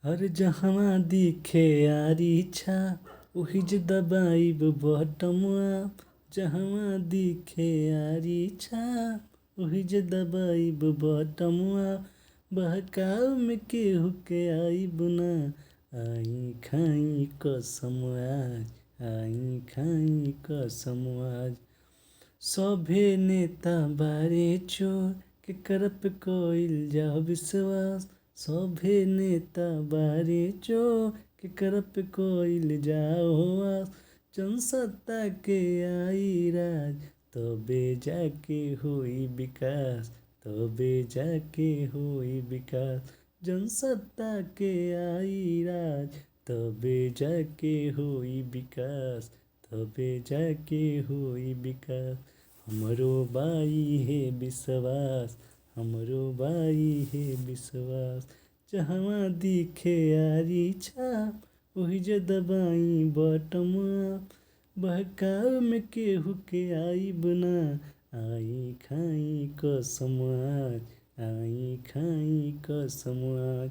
हर जहवा दिखे यारी छा ओहि जे दबाइब बटमुआ। जहवा दिखे यारी छा ओहि जे दबाइब बटमुआ। बहकाव में केहू के आइब ना आई खाई कसम आज, आई खाई कसम आज। सभे नेता बारे चोर केकर पे कइल जाओ विश्वास। सभे नेता बारे चोर केकर पे कइल जाओ आस। जनसत्ता के आई राज तबे जाके होई विकास, तबे जाके होई विकास। जनसत्ता के आई राज तबे जाके होई विकास, तबे जाके होई विकास। हमरो बाई हे विश्वास, हमरो बाई हे विश्वास। जहवा दिखे यारी छाप ओहि जे दबाई बटमुआ। बहकाव में केहू के आइब ना आई खाई कसम आज, आई खाई कसम आज।